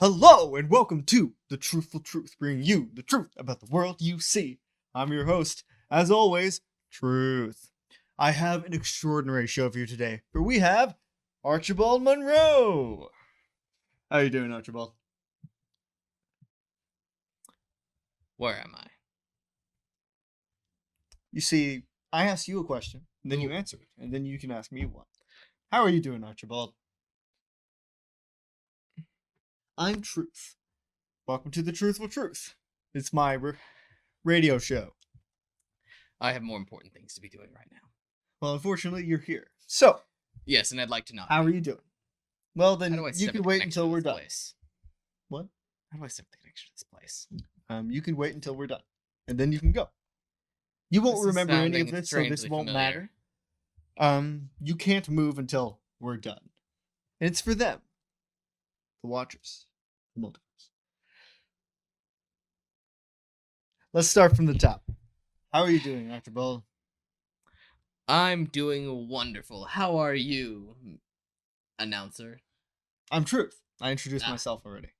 Hello and welcome to the Truthful Truth, bringing you the truth about the world you see. I'm your host, as always, Truth. I have an extraordinary show for you today, for we have Archibald Monroe. How are you doing, Archibald? Where am I? You see, I asked you a question, and then you answered, and then you can ask me one. How are you doing, Archibald? I'm Truth. Welcome to the Truthful Truth. It's my radio show. I have more important things to be doing right now. Well, unfortunately, you're here. So, Yes, and I'd like to not. how are you doing? Well, How then do I you sever can the wait connection until to we're this done. place? What? How do I sever the connection to this place? You can wait until we're done, and then you can go. You won't This is remember any of sounding this, so this strangely won't familiar. matter. You can't move until we're done. And it's for them, the watchers, the multiverse. Let's start from the top. How are you doing, Archibald? I'm doing wonderful. How are you, announcer? I'm Truth. I introduced Ah. myself already.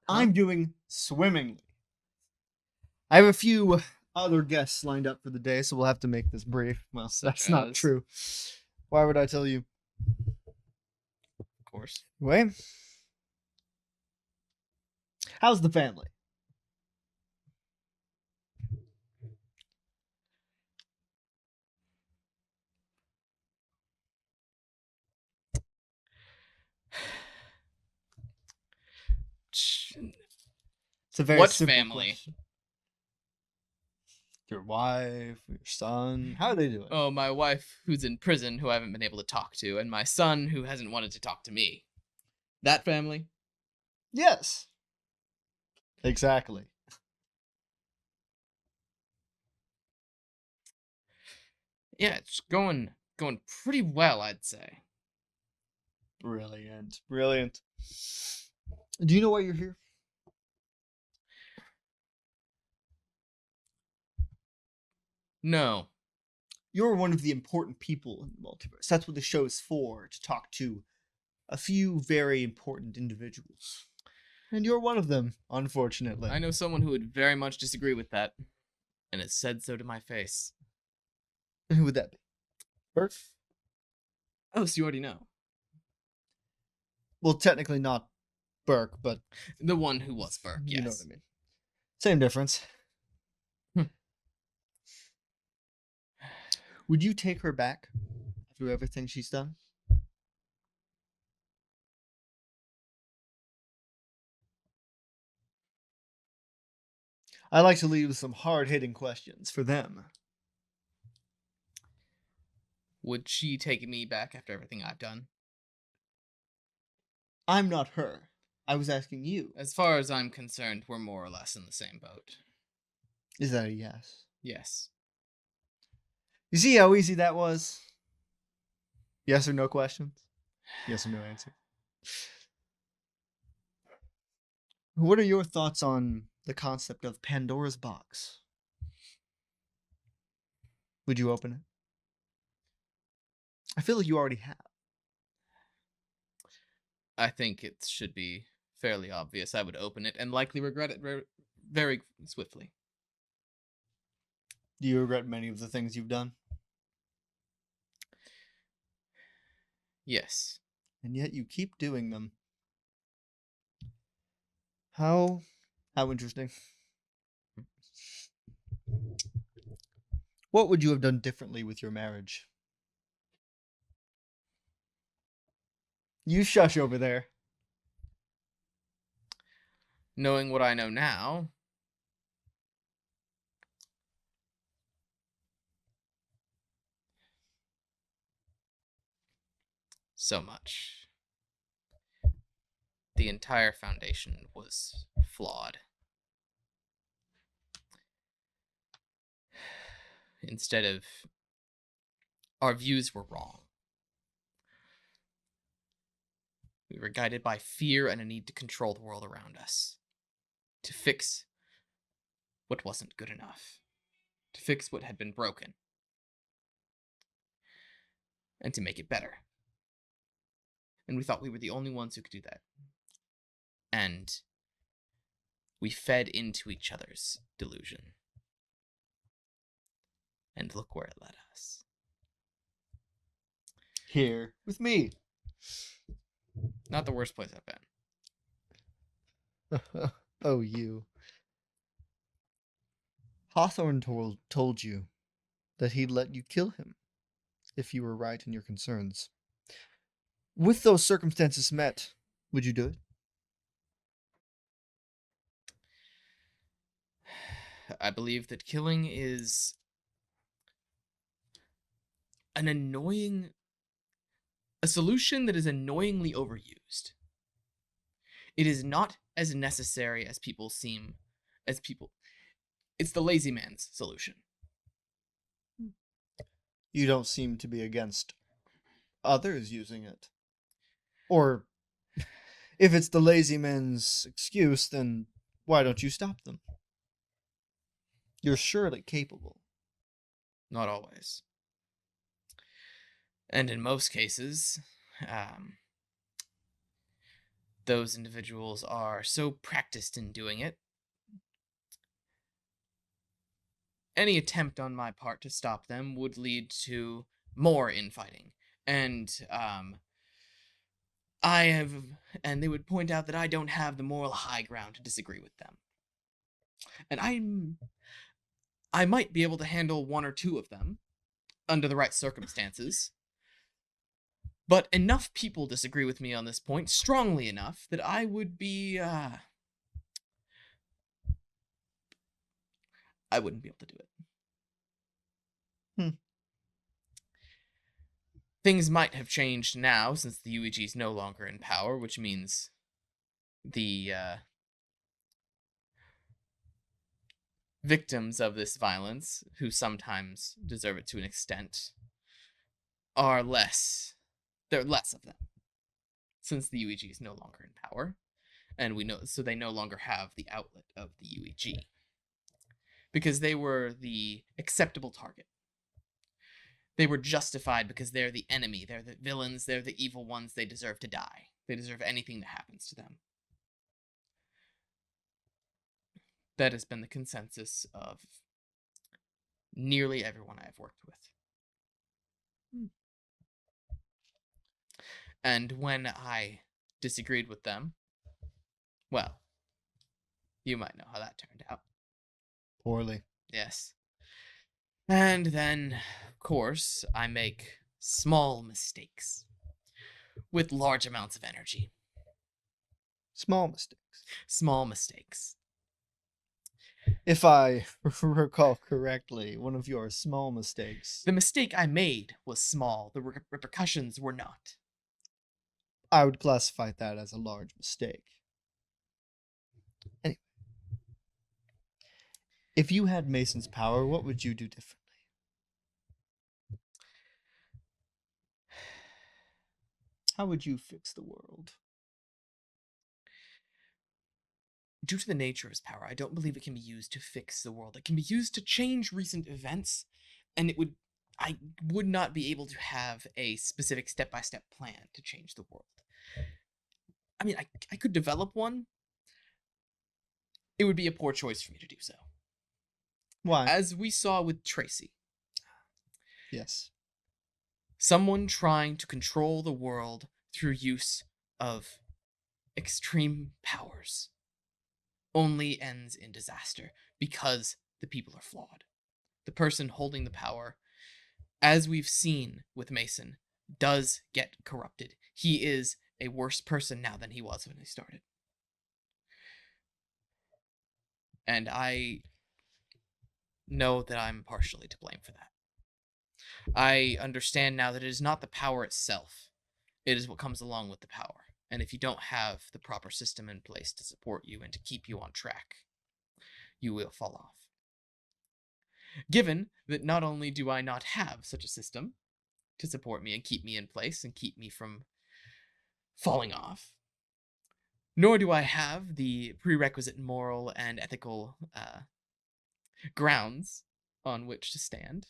Huh? I'm doing swimmingly. I have a few other guests lined up for the day, so we'll have to make this brief. Well, that's not as? true. Why would I tell you? Of course. Anyway, how's the family? It's a very What simple family? question. Your wife, your son, how are they doing? Oh, my wife who's in prison who I haven't been able to talk to, and my son who hasn't wanted to talk to me. That family? Yes. Exactly. Yeah, it's going pretty well, I'd say. Brilliant. Brilliant. Do you know why you're here? No. You're one of the important people in the multiverse. That's what the show is for, to talk to a few very important individuals. And you're one of them, unfortunately. I know someone who would very much disagree with that, and it said so to my face. Who would that be? Bert? Oh, so you already know. Well, technically not Burke, but The one who was Burke, yes. you know what I mean. Same difference. Would you take her back after everything she's done? I like to leave with some hard-hitting questions for them. Would she take me back after everything I've done? I'm not her. I was asking you. As far as I'm concerned, we're more or less in the same boat. Is that a yes? Yes. You see how easy that was? Yes or no questions? Yes or no answer? What are your thoughts on the concept of Pandora's box? Would you open it? I feel like you already have. I think it should be fairly obvious I would open it and likely regret it very swiftly. Do you regret many of the things you've done? Yes. And yet you keep doing them. How interesting. What would you have done differently with your marriage? You shush over there. Knowing what I know now, so much. The entire foundation was flawed. Instead of, our views were wrong. We were guided by fear and a need to control the world around us. To fix what wasn't good enough. To fix what had been broken. And to make it better. And we thought we were the only ones who could do that. and we fed into each other's delusion. And look where it led us. Here with me. Not the worst place I've been. Oh, you. Hawthorne told you that he'd let you kill him if you were right in your concerns. With those circumstances met, would you do it? I believe that killing is a solution that is annoyingly overused. It is not as necessary as it's the lazy man's solution. You don't seem to be against others using it. Or, if it's the lazy man's excuse, then why don't you stop them? You're surely capable. Not always. And in most cases, those individuals are so practiced in doing it. Any attempt on my part to stop them would lead to more infighting. And and they would point out that I don't have the moral high ground to disagree with them. And I might be able to handle one or two of them under the right circumstances. But enough people disagree with me on this point, strongly enough, that I would be, I wouldn't be able to do it. Things might have changed now since the UEG is no longer in power, which means the victims of this violence, who sometimes deserve it to an extent, are less. There are less of them since the UEG is no longer in power, and so they no longer have the outlet of the UEG because they were the acceptable target. They were justified because they're the enemy, they're the villains, they're the evil ones, they deserve to die. They deserve anything that happens to them. That has been the consensus of nearly everyone I have worked with. And when I disagreed with them, well, you might know how that turned out. Poorly. Yes. And then, of course, I make small mistakes with large amounts of energy. Small mistakes. Small mistakes. If I recall correctly, one of your small mistakes. The mistake I made was small. The repercussions were not. I would classify that as a large mistake. Anyway. If you had Mason's power, what would you do differently? How would you fix the world? Due to the nature of his power, I don't believe it can be used to fix the world. It can be used to change recent events, and I would not be able to have a specific step-by-step plan to change the world. I mean, I could develop one. It would be a poor choice for me to do so. Why? As we saw with Tracy. Yes. Someone trying to control the world through use of extreme powers only ends in disaster because the people are flawed. The person holding the power, as we've seen with Mason, does get corrupted. He is a worse person now than he was when he started. And I know that I'm partially to blame for that. I understand now that it is not the power itself. It is what comes along with the power. And if you don't have the proper system in place to support you and to keep you on track, you will fall off. Given that not only do I not have such a system to support me and keep me in place and keep me from falling off, nor do I have the prerequisite moral and ethical grounds on which to stand,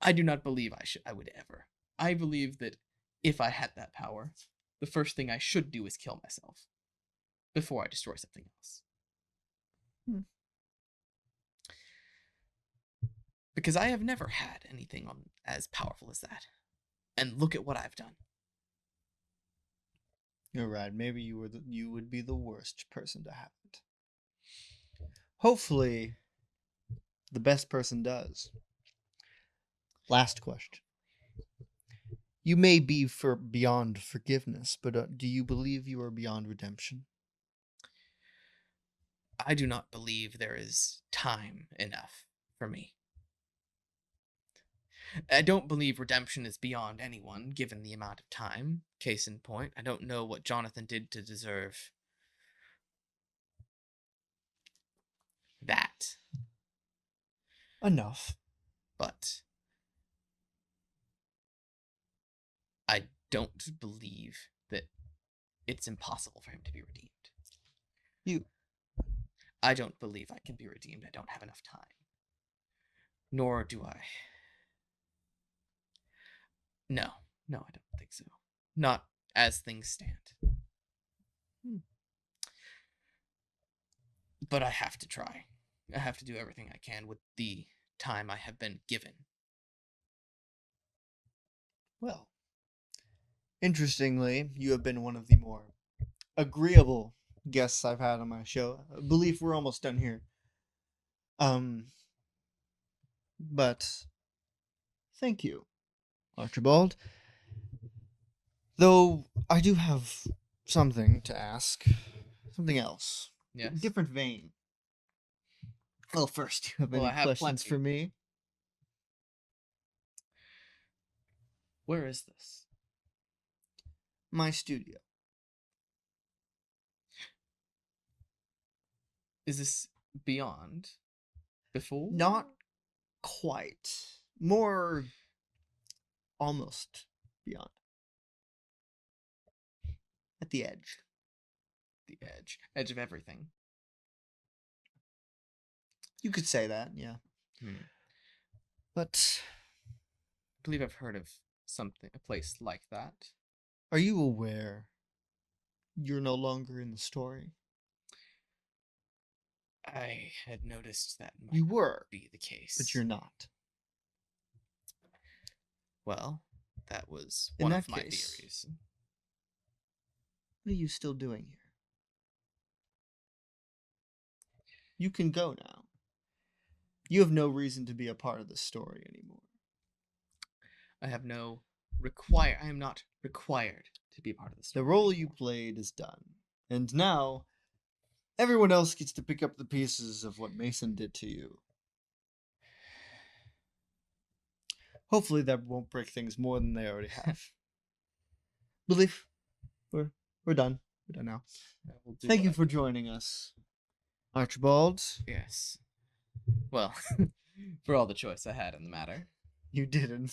I do not believe I would ever. I believe that if I had that power, the first thing I should do is kill myself. before I destroy something else. Because I have never had anything as powerful as that. And look at what I've done. You're right. Maybe you would be the worst person to have it. Hopefully, the best person does. Last question. You may be beyond forgiveness, but do you believe you are beyond redemption? I do not believe there is time enough for me. I don't believe redemption is beyond anyone, given the amount of time. Case in point, I don't know what Jonathan did to deserve that. Enough. But I don't believe that it's impossible for him to be redeemed. I don't believe I can be redeemed. I don't have enough time. Nor do I. No, I don't think so. Not as things stand. But I have to try. I have to do everything I can with the time I have been given. Well, interestingly, you have been one of the more agreeable guests I've had on my show. I believe we're almost done here. But thank you, Archibald. Though I do have something to ask. Something else. Yes. Different vein. Well, first, do you have Well, any I have questions plenty. for me? Where is this? My studio. Is this beyond? Before? Not quite. More almost beyond. At the edge. The edge. Edge of everything. You could say that, yeah. But I believe I've heard of a place like that. are you aware you're no longer in the story? I had noticed that might You were, be the case. but you're not. Well, that was In one that of my case, theories. what are you still doing here? You can go now. You have no reason to be a part of the story anymore. I am not required to be a part of the story. The role you played is done. And now, everyone else gets to pick up the pieces of what Mason did to you. Hopefully that won't break things more than they already have. Believe we're done. We're done now. Thank you for joining us, Archibald. Yes. Well, for all the choice I had in the matter. You didn't.